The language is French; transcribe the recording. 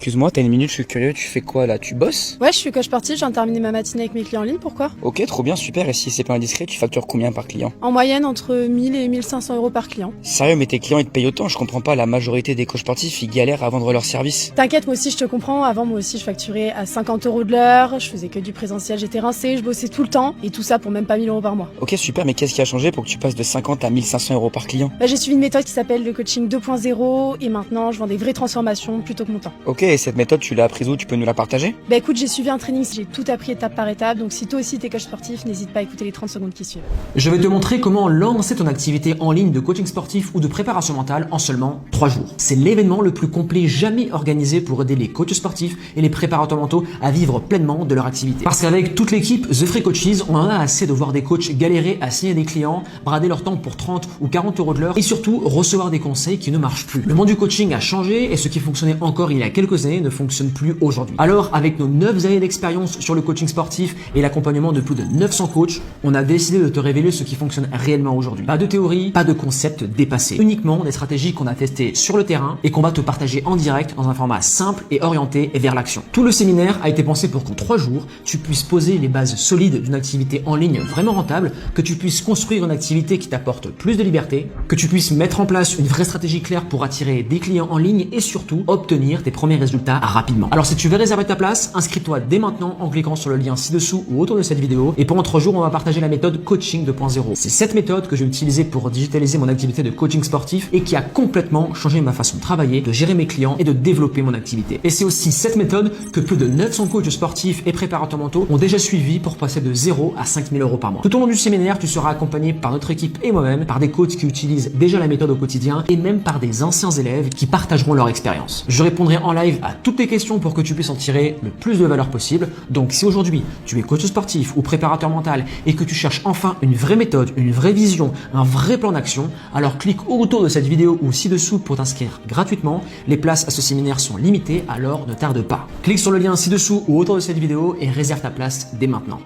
Excuse-moi, t'as une minute, je suis curieux, tu fais quoi là? Tu bosses? Ouais, je suis coach sportif, je viens de terminer ma matinée avec mes clients en ligne, pourquoi? Ok, trop bien, super, et si c'est pas indiscret, tu factures combien par client? En moyenne, entre 1000 et 1500 euros par client. Sérieux, mais tes clients ils te payent autant? Je comprends pas, la majorité des coachs sportifs ils galèrent à vendre leurs services. T'inquiète, moi aussi je te comprends, avant moi aussi je facturais à 50 euros de l'heure, je faisais que du présentiel, j'étais rincée, je bossais tout le temps, et tout ça pour même pas 1000 euros par mois. Ok, super, mais qu'est-ce qui a changé pour que tu passes de 50 à 1500 euros par client? J'ai suivi une méthode qui s'appelle le coaching 2.0, et maintenant je vends des vraies transformations plutôt que mon temps. Ok, et cette méthode tu l'as apprise où? Tu peux nous la partager? Écoute, j'ai suivi un training, j'ai tout appris étape par étape, donc si toi aussi t'es coach sportif, n'hésite pas à écouter les 30 secondes qui suivent. Je vais te montrer comment lancer ton activité en ligne de coaching sportif ou de préparation mentale en seulement 3 jours. C'est l'événement le plus complet jamais organisé pour aider les coachs sportifs et les préparateurs mentaux à vivre pleinement de leur activité. Parce qu'avec toute l'équipe The Free Coaches, on en a assez de voir des coachs galérer à signer des clients, brader leur temps pour 30 ou 40 euros de l'heure et surtout recevoir des conseils qui ne marchent plus. Le monde du coaching a changé et ce qui fonctionnait encore il y a quelques années ne fonctionne plus aujourd'hui. Alors, avec nos 9 années d'expérience sur le coaching sportif et l'accompagnement de plus de 900 coachs, on a décidé de te révéler ce qui fonctionne réellement aujourd'hui. Pas de théorie, pas de concept dépassé. Uniquement des stratégies qu'on a testées sur le terrain et qu'on va te partager en direct dans un format simple et orienté vers l'action. Tout le séminaire a été pensé pour qu'en 3 jours, tu puisses poser les bases solides d'une activité en ligne vraiment rentable, que tu puisses construire une activité qui t'apporte plus de liberté, que tu puisses mettre en place une vraie stratégie claire pour attirer des clients en ligne et surtout obtenir tes premiers résultats rapidement. Alors si tu veux réserver ta place, inscris-toi dès maintenant en cliquant sur le lien ci-dessous ou autour de cette vidéo et pendant 3 jours, on va partager la méthode coaching 2.0. C'est cette méthode que j'ai utilisée pour digitaliser mon activité de coaching sportif et qui a complètement changé ma façon de travailler, de gérer mes clients et de développer mon activité. Et c'est aussi cette méthode que plus de 900 coachs sportifs et préparateurs mentaux ont déjà suivi pour passer de 0 à 5000 euros par mois. Tout au long du séminaire, tu seras accompagné par notre équipe et moi-même, par des coachs qui utilisent déjà la méthode au quotidien et même par des anciens élèves qui partageront leur expérience. Je répondrai en live à toutes tes questions pour que tu puisses en tirer le plus de valeur possible. Donc si aujourd'hui tu es coach sportif ou préparateur mental et que tu cherches enfin une vraie méthode, une vraie vision, un vrai plan d'action, alors clique autour de cette vidéo ou ci-dessous pour t'inscrire gratuitement. Les places à ce séminaire sont limitées, alors ne tarde pas. Clique sur le lien ci-dessous ou autour de cette vidéo et réserve ta place dès maintenant.